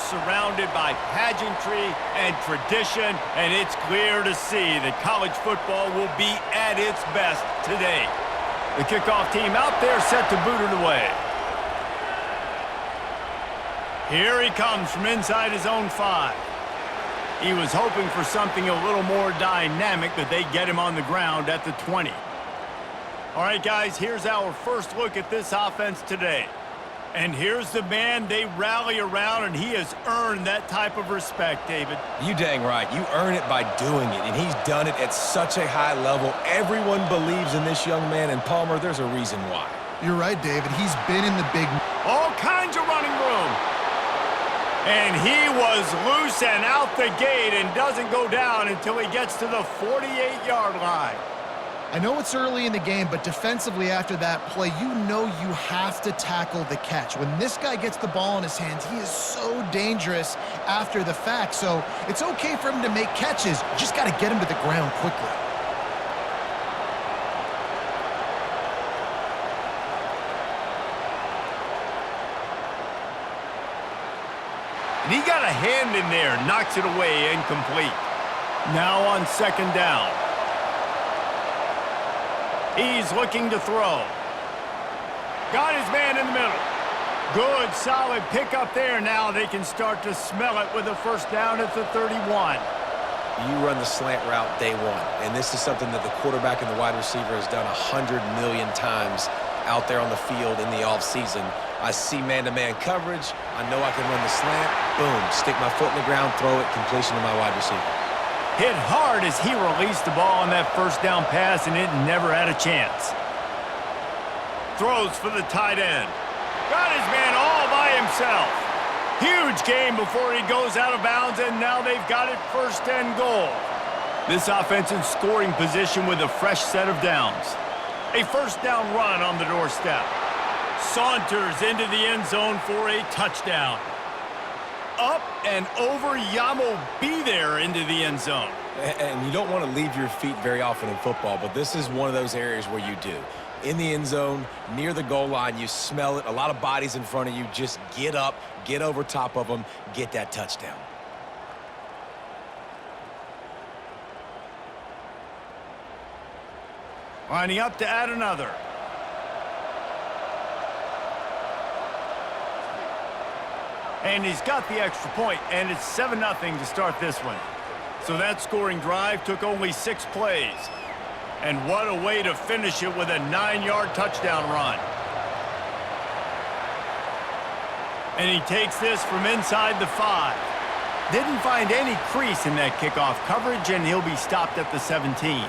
surrounded by pageantry and tradition, and it's clear to see that college football will be at its best today. The kickoff team out there set to boot it away. Here he comes from inside his own 5. He was hoping for something a little more dynamic, but they get him on the ground at the 20. All right, guys, here's our first look at this offense today. And here's the man they rally around, and he has earned that type of respect, David. You dang right. You earn it by doing it, and he's done it at such a high level. Everyone believes in this young man, and Palmer, there's a reason why. You're right, David. He's been in the big... All kinds of running room. And he was loose and out the gate and doesn't go down until he gets to the 48-yard line. I know it's early in the game, but defensively after that play, you know you have to tackle the catch. When this guy gets the ball in his hands, he is so dangerous after the fact. So it's okay for him to make catches. You just got to get him to the ground quickly. And he got a hand in there, knocks it away, incomplete. Now on second down. He's looking to throw. Got his man in the middle. Good, solid pickup there. Now they can start to smell it with a first down at the 31. You run the slant route day one, and this is something that the quarterback and the wide receiver has done 100 million times out there on the field in the offseason. I see man-to-man coverage. I know I can run the slant. Boom, stick my foot in the ground, throw it, completion to my wide receiver. Hit hard as he released the ball on that first down pass, and it never had a chance. Throws for the tight end. Got his man all by himself. Huge gain before he goes out of bounds, and now they've got it first and goal. This offense in scoring position with a fresh set of downs. A first down run on the doorstep. Saunters into the end zone for a touchdown. Up and over, Yamo be there into the end zone. And you don't want to leave your feet very often in football, but this is one of those areas where you do. In the end zone, near the goal line, you smell it. A lot of bodies in front of you. Just get up, get over top of them, get that touchdown. Lining up to add another. And he's got the extra point, and it's 7-0 to start this one. So that scoring drive took only 6 plays. And what a way to finish it with a 9-yard touchdown run. And he takes this from inside the 5. Didn't find any crease in that kickoff coverage, and he'll be stopped at the 17.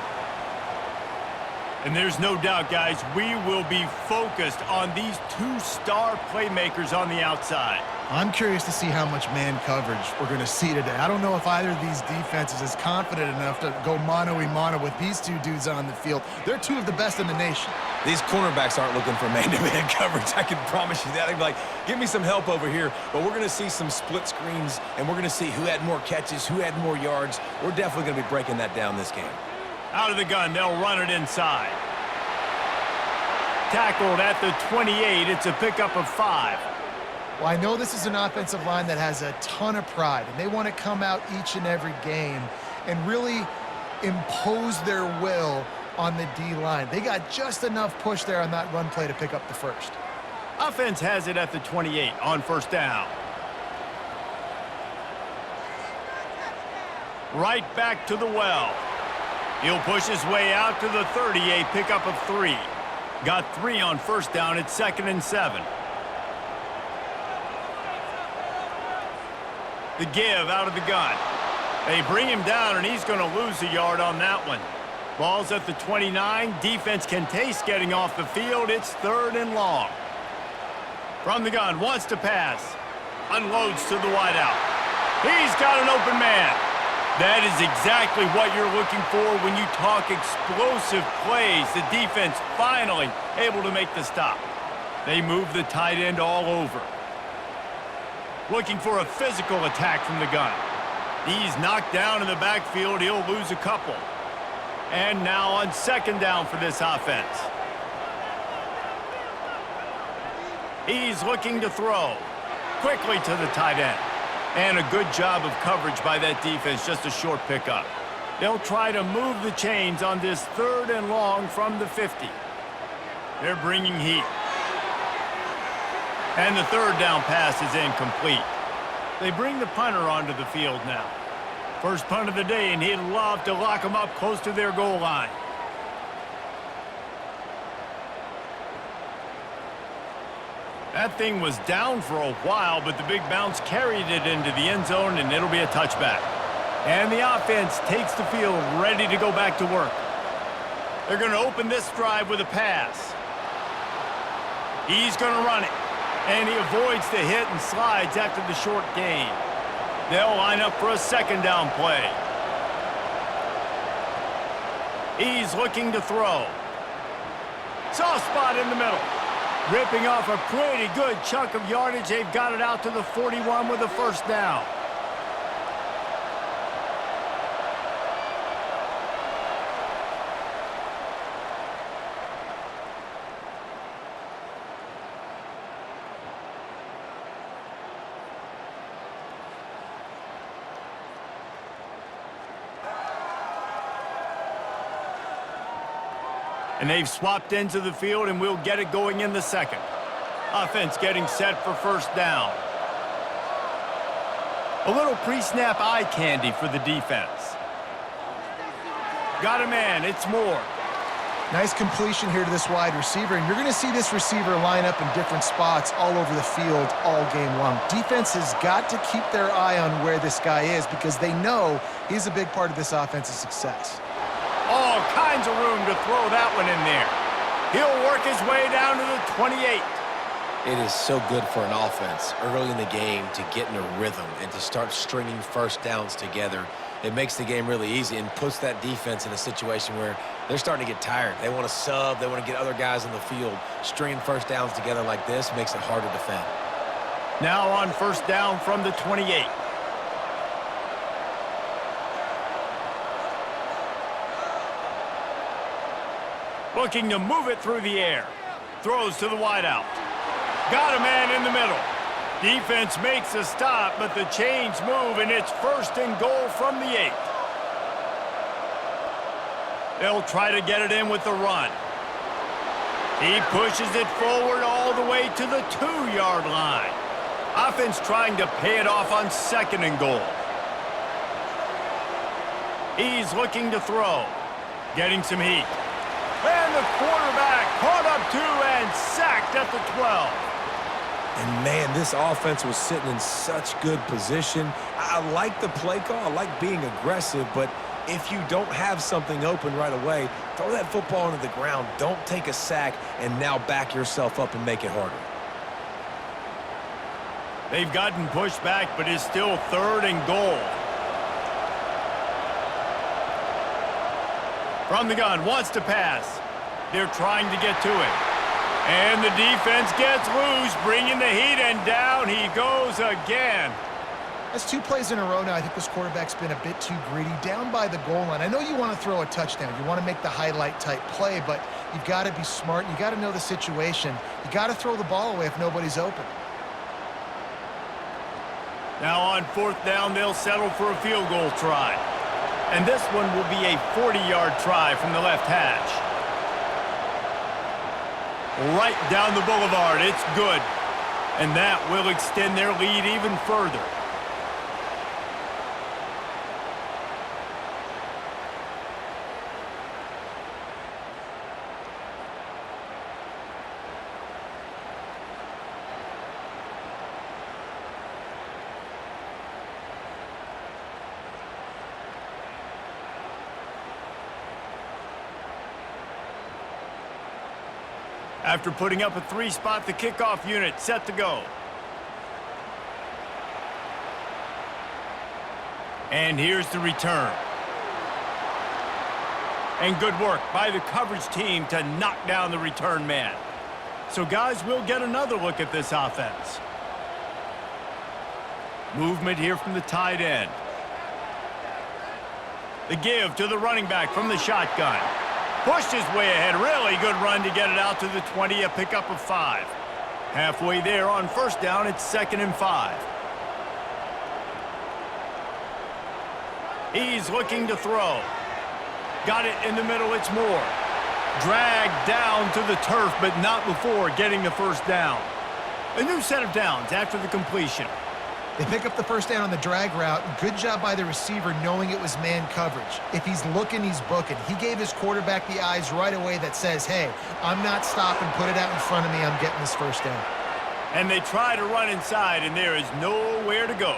And there's no doubt, guys, we will be focused on these 2 star playmakers on the outside. I'm curious to see how much man coverage we're going to see today. I don't know if either of these defenses is confident enough to go mano-a-mano with these 2 dudes on the field. They're 2 of the best in the nation. These cornerbacks aren't looking for man-to-man coverage. I can promise you that. They'd be like, give me some help over here. But we're going to see some split screens, and we're going to see who had more catches, who had more yards. We're definitely going to be breaking that down this game. Out of the gun, they'll run it inside. Tackled at the 28. It's a pickup of 5. Well, I know this is an offensive line that has a ton of pride, and they want to come out each and every game and really impose their will on the D-line. They got just enough push there on that run play to pick up the first. Offense has it at the 28 on first down. Right back to the well. He'll push his way out to the 30, a pickup of 3. Got 3 on first down at 2nd and 7. The give out of the gun. They bring him down, and he's going to lose a yard on that one. Ball's at the 29. Defense can taste getting off the field. It's 3rd and long. From the gun, wants to pass. Unloads to the wideout. He's got an open man. That is exactly what you're looking for when you talk explosive plays. The defense finally able to make the stop. They move the tight end all over. Looking for a physical attack from the gun. He's knocked down in the backfield. He'll lose a couple. And now on second down for this offense. He's looking to throw. Quickly to the tight end. And a good job of coverage by that defense, just a short pickup. They'll try to move the chains on this 3rd and long from the 50. They're bringing heat. And the 3rd down pass is incomplete. They bring the punter onto the field now. First punt of the day, and he'd love to lock them up close to their goal line. That thing was down for a while, but the big bounce carried it into the end zone, and it'll be a touchback. And the offense takes the field ready to go back to work. They're going to open this drive with a pass. He's going to run it, and he avoids the hit and slides after the short gain. They'll line up for a 2nd down play. He's looking to throw. Soft spot in the middle. Ripping off a pretty good chunk of yardage. They've got it out to the 41 with a 1st down. And they've swapped ends of the field, and we'll get it going in the 2nd. Offense getting set for 1st down. A little pre-snap eye candy for the defense. Got a man, it's Moore. Nice completion here to this wide receiver, and you're going to see this receiver line up in different spots all over the field all game long. Defense has got to keep their eye on where this guy is because they know he's a big part of this offense's success. All kinds of room to throw that one in there. He'll work his way down to the 28. It is so good for an offense early in the game to get in a rhythm and to start stringing 1st downs together. It makes the game really easy and puts that defense in a situation where they're starting to get tired. They want to sub. They want to get other guys on the field. Stringing 1st downs together like this makes it hard to defend. Now on 1st down from the 28. Looking to move it through the air. Throws to the wideout. Got a man in the middle. Defense makes a stop, but the chains move, and it's 1st and goal from the 8. They'll try to get it in with the run. He pushes it forward all the way to the 2-yard line. Offense trying to pay it off on 2nd and goal. He's looking to throw. Getting some heat. And the quarterback caught up 2 and sacked at the 12. And, man, this offense was sitting in such good position. I like the play call. I like being aggressive, but if you don't have something open right away, throw that football into the ground. Don't take a sack and now back yourself up and make it harder. They've gotten pushed back, but it's still 3rd and goal. From the gun, wants to pass. They're trying to get to it. And the defense gets loose, bringing the heat, and down he goes again. That's 2 plays in a row now. I think this quarterback's been a bit too greedy. Down by the goal line. I know you want to throw a touchdown. You want to make the highlight-type play, but you've got to be smart. You've got to know the situation. You got to throw the ball away if nobody's open. Now on 4th down, they'll settle for a field goal try. And this one will be a 40-yard try from the left hash. Right down the boulevard, it's good. And that will extend their lead even further. After putting up a 3-spot, the kickoff unit set to go. And here's the return. And good work by the coverage team to knock down the return man. So, guys, we'll get another look at this offense. Movement here from the tight end. The give to the running back from the shotgun. Pushed his way ahead. Really good run to get it out to the 20, a pickup of 5. Halfway there on 1st down, it's 2nd and 5. He's looking to throw. Got it in the middle, it's Moore. Dragged down to the turf, but not before getting the first down. A new set of downs after the completion. They pick up the first down on the drag route. Good job by the receiver knowing it was man coverage. If he's looking, he's booking. He gave his quarterback the eyes right away that says, hey, I'm not stopping, put it out in front of me, I'm getting this first down. And they try to run inside, and there is nowhere to go.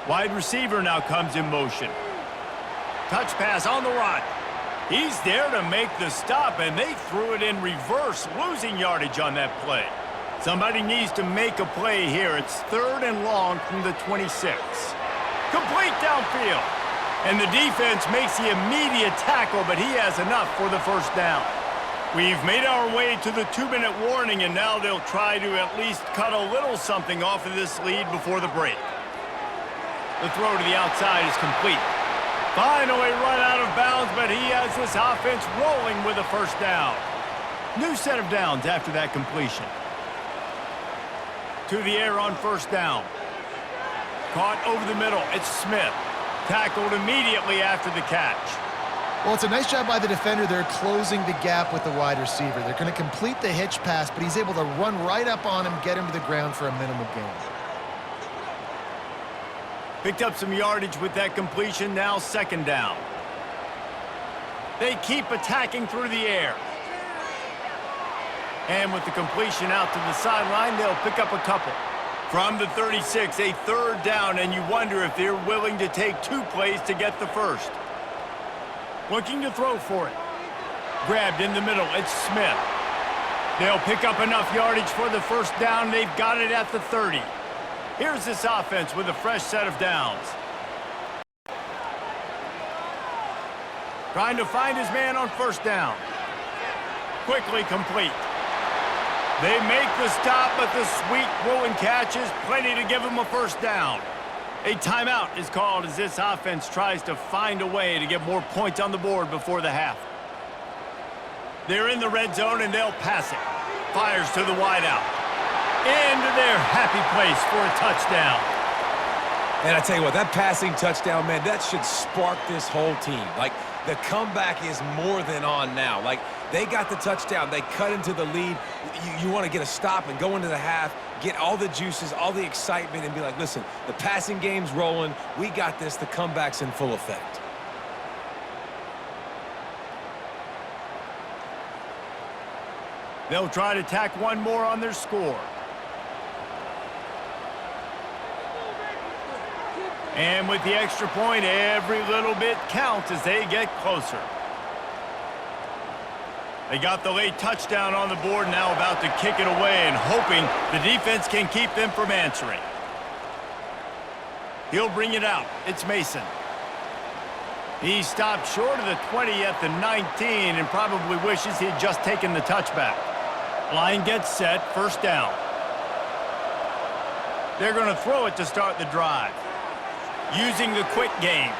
Wide receiver now comes in motion. Touch pass on the run. He's there to make the stop, and they threw it in reverse, losing yardage on that play. Somebody needs to make a play here. It's 3rd and long from the 26. Complete downfield. And the defense makes the immediate tackle, but he has enough for the first down. We've made our way to the 2-minute warning, and now they'll try to at least cut a little something off of this lead before the break. The throw to the outside is complete. Finally run out of bounds, but he has this offense rolling with a first down. New set of downs after that completion. To the air on first down. Caught over the middle. It's Smith. Tackled immediately after the catch. Well, it's a nice job by the defender. They're closing the gap with the wide receiver. They're going to complete the hitch pass, but he's able to run right up on him, get him to the ground for a minimal gain. Picked up some yardage with that completion, now 2nd down. They keep attacking through the air. And with the completion out to the sideline, they'll pick up a couple. From the 36, a 3rd down, and you wonder if they're willing to take 2 plays to get the first. Looking to throw for it. Grabbed in the middle, it's Smith. They'll pick up enough yardage for the first down. They've got it at the 30. Here's this offense with a fresh set of downs. Trying to find his man on first down. Quickly complete. They make the stop, but the sweet throw and catch is plenty to give him a first down. A timeout is called as this offense tries to find a way to get more points on the board before the half. They're in the red zone, and they'll pass it. Fires to the wideout. Into their happy place for a touchdown. And I tell you what, that passing touchdown, man, that should spark this whole team. Like, the comeback is more than on now. Like, they got the touchdown. They cut into the lead. You want to get a stop and go into the half, get all the juices, all the excitement, and be like, listen, the passing game's rolling. We got this. The comeback's in full effect. They'll try to tack one more on their score. And with the extra point, every little bit counts as they get closer. They got the late touchdown on the board, now about to kick it away and hoping the defense can keep them from answering. He'll bring it out. It's Mason. He stopped short of the 20 at the 19 and probably wishes he'd just taken the touchback. Line gets set, first down. They're going to throw it to start the drive. Using the quick game.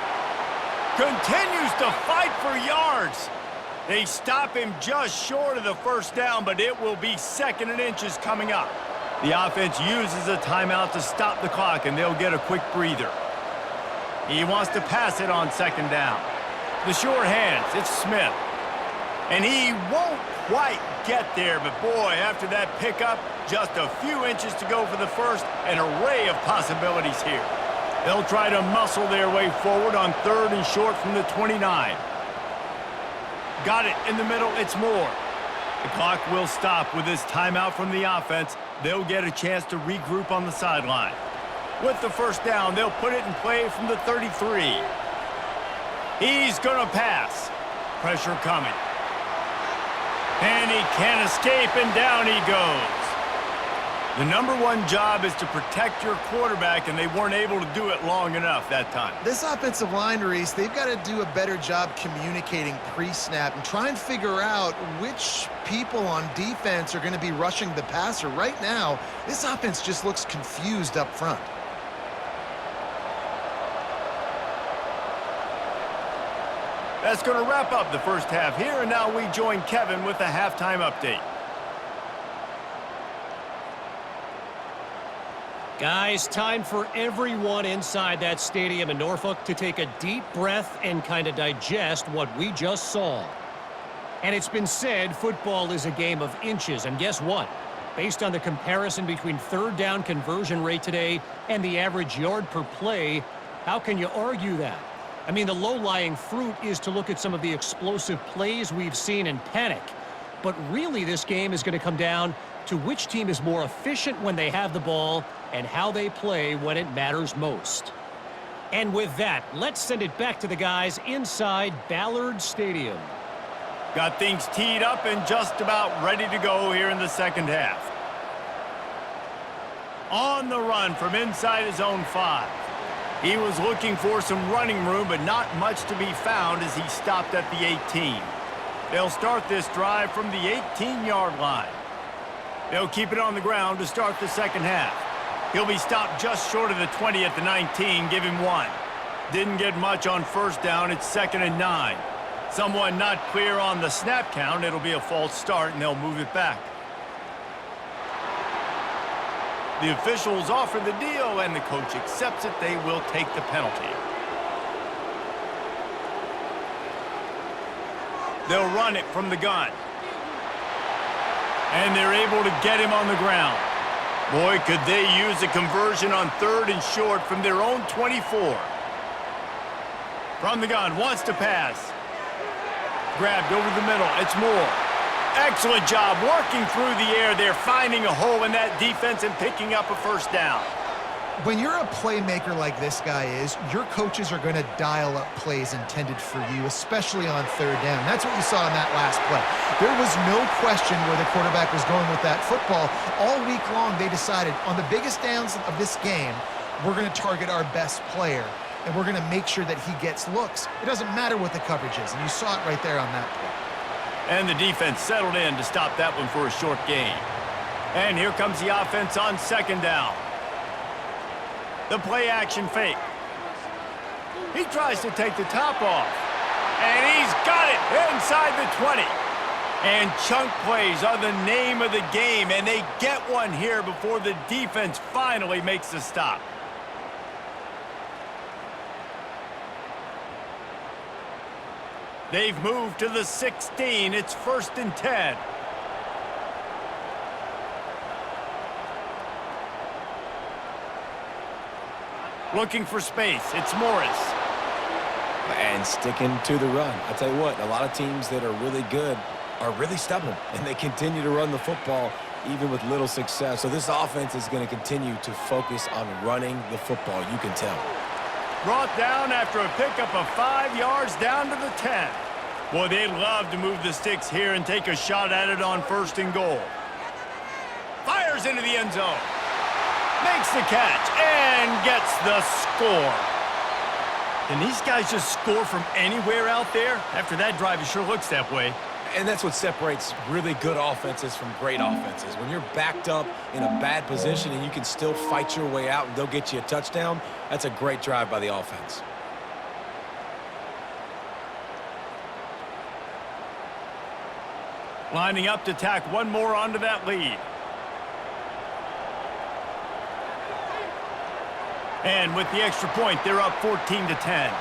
Continues to fight for yards. They stop him just short of the first down, but it will be 2nd and inches coming up. The offense uses a timeout to stop the clock, and they'll get a quick breather. He wants to pass it on 2nd down. The sure hands, it's Smith. And he won't quite get there, but boy, after that pickup, just a few inches to go for the first, an array of possibilities here. They'll try to muscle their way forward on 3rd and short from the 29. Got it in the middle, it's Moore. The clock will stop with this timeout from the offense. They'll get a chance to regroup on the sideline. With the first down, they'll put it in play from the 33. He's gonna pass. Pressure coming. And he can't escape, and down he goes. The #1 job is to protect your quarterback, and they weren't able to do it long enough that time. This offensive line, Reese, they've got to do a better job communicating pre-snap and try and figure out which people on defense are going to be rushing the passer. Right now, this offense just looks confused up front. That's going to wrap up the first half here, and now we join Kevin with the halftime update. Guys, time for everyone inside that stadium in Norfolk to take a deep breath and kind of digest what we just saw. And it's been said football is a game of inches, and guess what? Based on the comparison between third down conversion rate today and the average yard per play, how can you argue that? I mean, the low-lying fruit is to look at some of the explosive plays we've seen and panic. But really, this game is going to come down to which team is more efficient when they have the ball and how they play when it matters most. And with that, let's send it back to the guys inside Ballard Stadium. Got things teed up and just about ready to go here in the second half. On the run from inside his own 5. He was looking for some running room, but not much to be found as he stopped at the 18. They'll start this drive from the 18-yard line. They'll keep it on the ground to start the second half. He'll be stopped just short of the 20 at the 19, give him 1. Didn't get much on first down, it's 2nd and 9. Someone not clear on the snap count, it'll be a false start and they'll move it back. The officials offer the deal and the coach accepts it. They will take the penalty. They'll run it from the gun. And they're able to get him on the ground. Boy, could they use a conversion on 3rd and short from their own 24. From the gun, wants to pass. Grabbed over the middle, it's Moore. Excellent job working through the air. They're finding a hole in that defense and picking up a first down. When you're a playmaker like this guy is, your coaches are going to dial up plays intended for you, especially on 3rd down. That's what you saw in that last play. There was no question where the quarterback was going with that football. All week long, they decided on the biggest downs of this game, we're going to target our best player, and we're going to make sure that he gets looks. It doesn't matter what the coverage is, and you saw it right there on that play. And the defense settled in to stop that one for a short gain. And here comes the offense on 2nd down. The play action fake. He tries to take the top off. And he's got it inside the 20. And chunk plays are the name of the game, and they get one here before the defense finally makes the stop. They've moved to the 16. It's 1st and 10. Looking for space. It's Morris. And sticking to the run. I tell you what, a lot of teams that are really good are really stubborn, and they continue to run the football even with little success. So this offense is going to continue to focus on running the football, you can tell. Brought down after a pickup of 5 yards down to the 10. Boy, they'd love to move the sticks here and take a shot at it on 1st and goal. Fires into the end zone. Makes the catch and gets the score. Can these guys just score from anywhere out there? After that drive, it sure looks that way. And that's what separates really good offenses from great offenses. When you're backed up in a bad position and you can still fight your way out and they'll get you a touchdown, that's a great drive by the offense. Lining up to tack one more onto that lead. And with the extra point, they're up 14-10.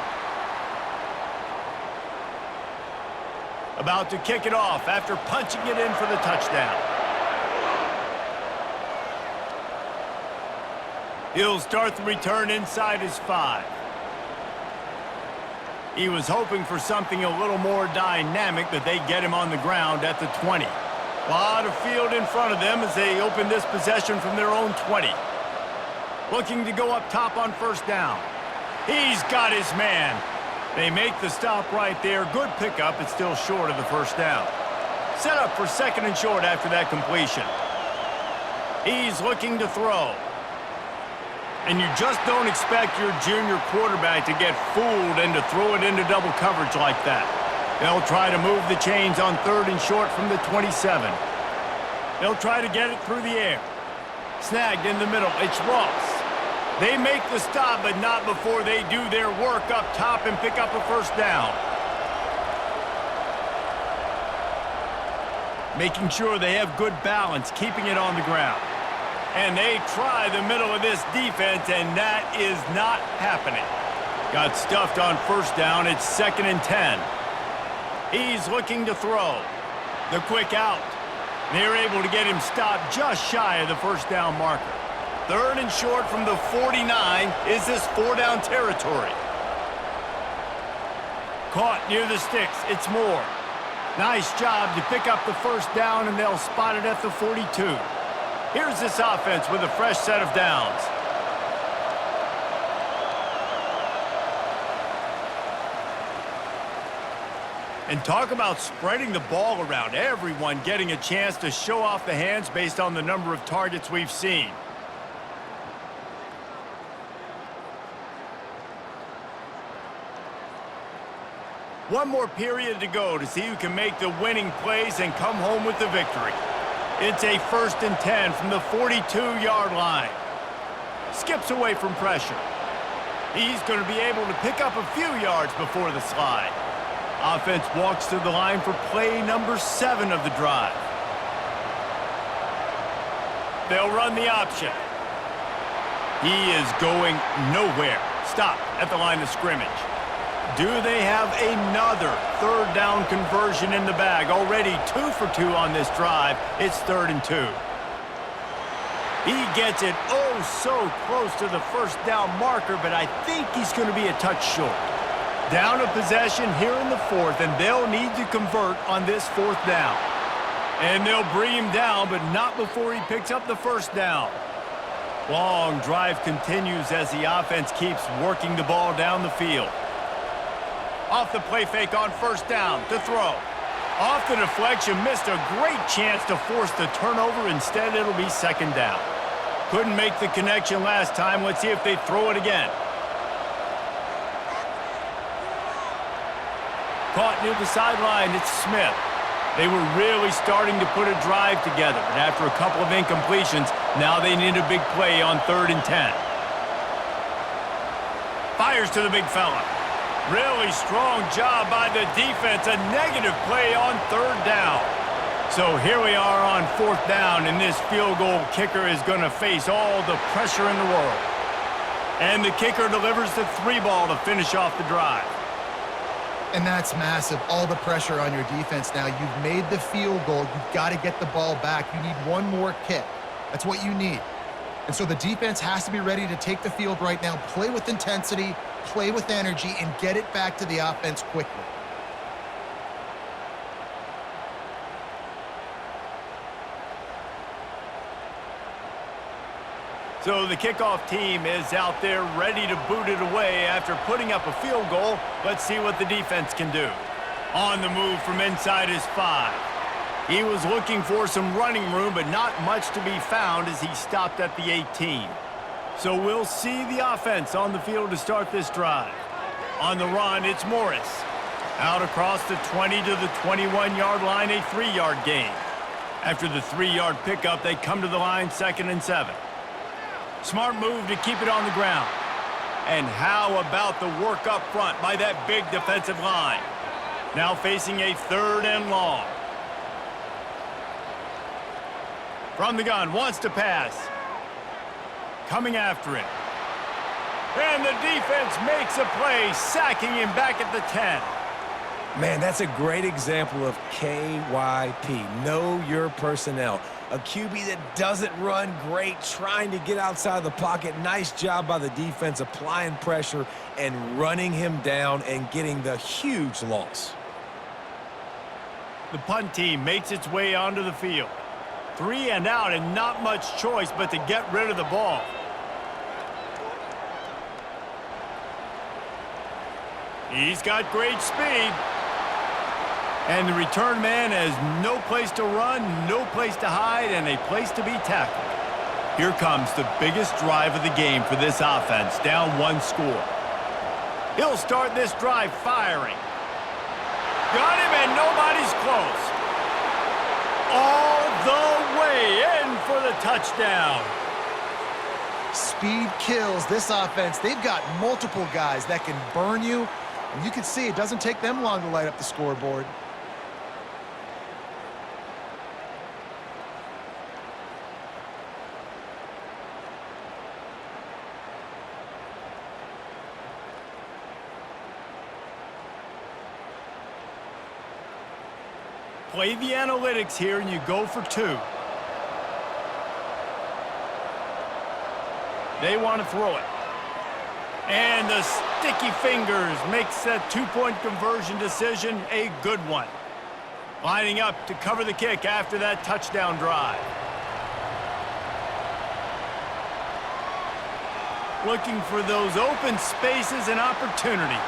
About to kick it off after punching it in for the touchdown. He'll start the return inside his 5. He was hoping for something a little more dynamic, but they get him on the ground at the 20. A lot of field in front of them as they open this possession from their own 20. Looking to go up top on 1st down. He's got his man. They make the stop right there. Good pickup. It's still short of the 1st down. Set up for 2nd and short after that completion. He's looking to throw. And you just don't expect your junior quarterback to get fooled and to throw it into double coverage like that. They'll try to move the chains on 3rd and short from the 27. They'll try to get it through the air. Snagged in the middle. It's Ross. They make the stop, but not before they do their work up top and pick up a 1st down. Making sure they have good balance, keeping it on the ground. And they try the middle of this defense, and that is not happening. Got stuffed on first down. It's 2nd and 10. He's looking to throw. The quick out. They're able to get him stopped just shy of the first down marker. 3rd and short from the 49. Is this 4-down territory? Caught near the sticks. It's Moore. Nice job to pick up the first down, and they'll spot it at the 42. Here's this offense with a fresh set of downs. And talk about spreading the ball around. Everyone getting a chance to show off the hands based on the number of targets we've seen. One more period to go to see who can make the winning plays and come home with the victory. It's a 1st and 10 from the 42-yard line. Skips away from pressure. He's going to be able to pick up a few yards before the slide. Offense walks to the line for play number 7 of the drive. They'll run the option. He is going nowhere. Stop at the line of scrimmage. Do they have another 3rd down conversion in the bag? Already 2 for 2 on this drive. It's 3rd and 2. He gets it oh so close to the first down marker, but I think he's going to be a touch short. Down a possession here in the 4th, and they'll need to convert on this 4th down. And they'll bring him down, but not before he picks up the first down. Long drive continues as the offense keeps working the ball down the field. Off the play fake on first down to throw. Off the deflection, missed a great chance to force the turnover. Instead, it'll be 2nd down. Couldn't make the connection last time. Let's see if they throw it again. Caught near the sideline, it's Smith. They were really starting to put a drive together, but after a couple of incompletions, now they need a big play on 3rd and 10. Fires to the big fella. Really strong job by the defense. A negative play on 3rd down. So here we are on 4th down, and this field goal kicker is going to face all the pressure in the world. And the kicker delivers the 3 ball to finish off the drive. And that's massive, all the pressure on your defense now. You've made the field goal. You've got to get the ball back. You need one more kick. That's what you need. And so the defense has to be ready to take the field right now, play with intensity, play with energy, and get it back to the offense quickly. So the kickoff team is out there ready to boot it away after putting up a field goal. Let's see what the defense can do. On the move from inside his 5. He was looking for some running room, but not much to be found as he stopped at the 18. So we'll see the offense on the field to start this drive. On the run, it's Morris. Out across the 20 to the 21-yard line, a 3-yard gain. After the 3-yard pickup, they come to the line 2nd and 7. Smart move to keep it on the ground. And how about the work up front by that big defensive line? Now facing a 3rd and long. From the gun, wants to pass. Coming after it. And the defense makes a play, sacking him back at the 10. Man, that's a great example of KYP. Know your personnel. A QB that doesn't run great, trying to get outside the pocket. Nice job by the defense applying pressure and running him down and getting the huge loss. The punt team makes its way onto the field. 3 and out, and not much choice but to get rid of the ball. He's got great speed. And the return man has no place to run, no place to hide, and a place to be tackled. Here comes the biggest drive of the game for this offense, down 1 score. He'll start this drive firing. Got him, and nobody's close. All the way in for the touchdown. Speed kills this offense. They've got multiple guys that can burn you, and you can see it doesn't take them long to light up the scoreboard. play the analytics here, and you go for 2. They want to throw it. And the sticky fingers makes that 2-point conversion decision a good one. Lining up to cover the kick after that touchdown drive. Looking for those open spaces and opportunity.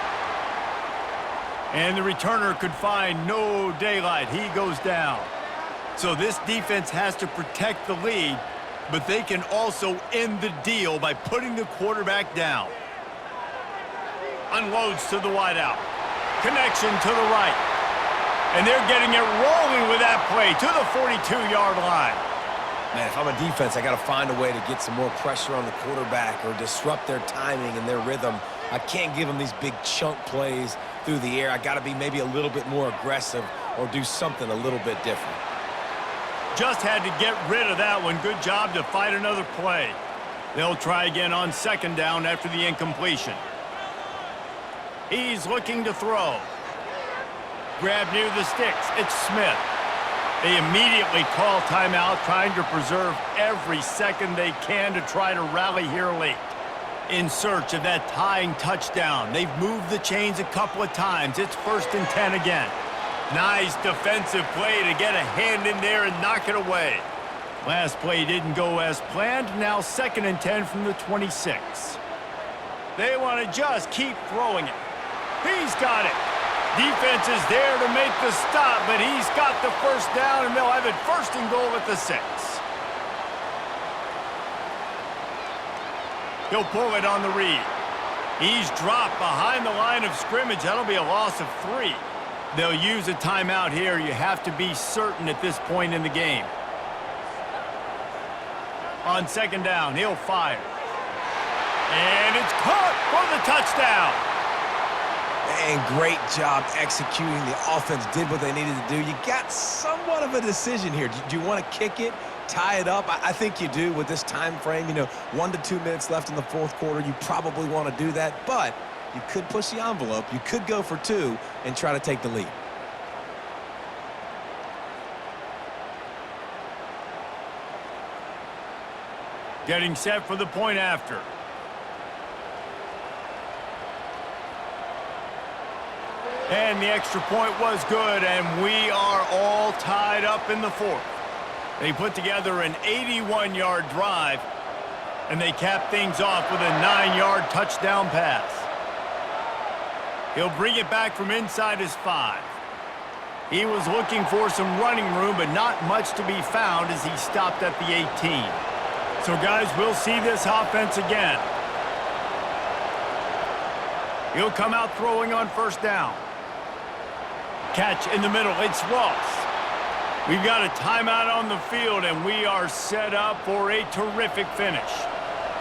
And the returner could find no daylight. He goes down. So this defense has to protect the lead, but they can also end the deal by putting the quarterback down. Unloads to the wideout. Connection to the right. And they're getting it rolling with that play to the 42-yard line. Man, if I'm a defense, I got to find a way to get some more pressure on the quarterback or disrupt their timing and their rhythm. I can't give them these big chunk plays through the air. I got to be maybe a little bit more aggressive or do something a little bit different. Just had to get rid of that one. Good job to fight another play. They'll try again on 2nd down after the incompletion. He's looking to throw. Grab near the sticks. It's Smith. They immediately call timeout, trying to preserve every second they can to try to rally here late. In search of that tying touchdown. They've moved the chains a couple of times. It's 1st and 10 again. Nice defensive play to get a hand in there and knock it away. Last play didn't go as planned. Now 2nd and 10 from the 26. They want to just keep throwing it. He's got it. Defense is there to make the stop, but he's got the 1st down, and they'll have it 1st and goal at the 6. He'll pull it on the read. He's dropped behind the line of scrimmage. That'll be a loss of 3. They'll use a timeout here. You have to be certain at this point in the game. On 2nd down, he'll fire. And it's caught for the touchdown. Man, great job executing. The offense did what they needed to do. You got somewhat of a decision here. Do you want to kick it, tie it up? I think you do with this time frame. 1 to 2 minutes left in the 4th quarter. You probably want to do that, but you could push the envelope. You could go for 2 and try to take the lead. Getting set for the point after. And the extra point was good, and we are all tied up in the 4th. They put together an 81-yard drive, and they cap things off with a 9-yard touchdown pass. He'll bring it back from inside his 5. He was looking for some running room, but not much to be found as he stopped at the 18. So, guys, we'll see this offense again. He'll come out throwing on 1st down. Catch in the middle. It's Ross. We've got a timeout on the field, and we are set up for a terrific finish.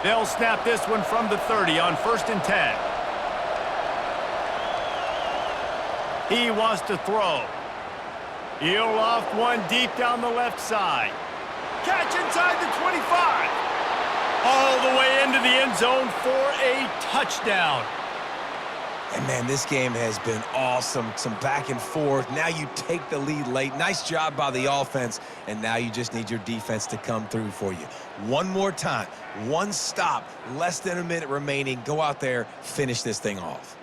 They'll snap this one from the 30 on 1st and 10. He wants to throw. He'll loft one deep down the left side. Catch inside the 25. All the way into the end zone for a touchdown. And, man, this game has been awesome. Some back and forth. Now you take the lead late. Nice job by the offense. And now you just need your defense to come through for you. One more time. One stop. Less than a minute remaining. Go out there. Finish this thing off.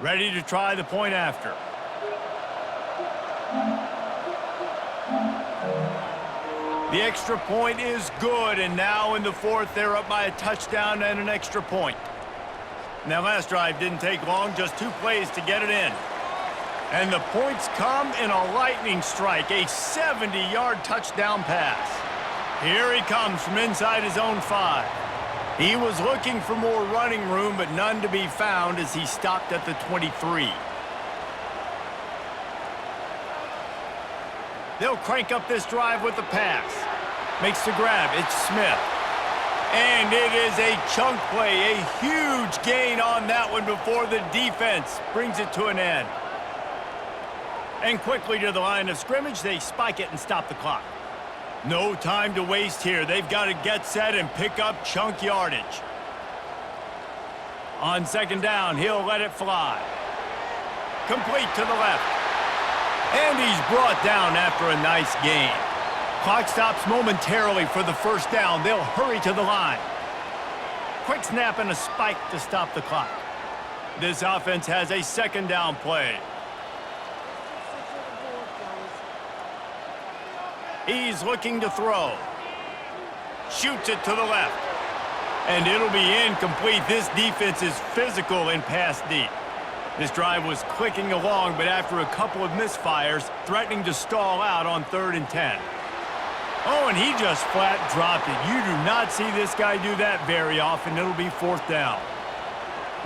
Ready to try the point after. The extra point is good, and now in the 4th, they're up by a touchdown and an extra point. Now, last drive didn't take long, just 2 plays to get it in. And the points come in a lightning strike, a 70-yard touchdown pass. Here he comes from inside his own 5. He was looking for more running room, but none to be found as he stopped at the 23. They'll crank up this drive with the pass. Makes the grab. It's Smith. And it is a chunk play, a huge gain on that one before the defense brings it to an end. And quickly to the line of scrimmage, they spike it and stop the clock. No time to waste here. They've got to get set and pick up chunk yardage. On second down, he'll let it fly. Complete to the left. And he's brought down after a nice gain. Clock stops momentarily for the first down. They'll hurry to the line. Quick snap and a spike to stop the clock. This offense has a second down play. He's looking to throw. Shoots it to the left. And it'll be incomplete. This defense is physical in pass deep. This drive was clicking along, but after a couple of misfires, threatening to stall out on 3rd and 10. Oh, and he just flat dropped it. You do not see this guy do that very often. It'll be 4th down.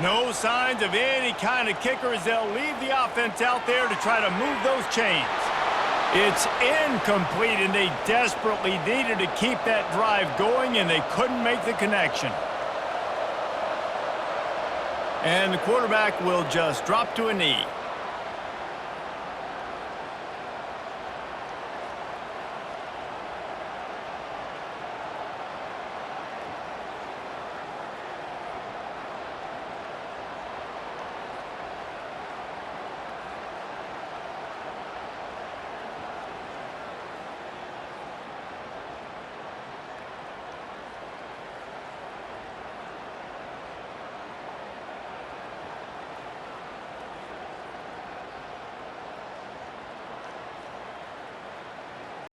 No signs of any kind of kicker as they'll leave the offense out there to try to move those chains. It's incomplete, and they desperately needed to keep that drive going, and they couldn't make the connection. And the quarterback will just drop to a knee.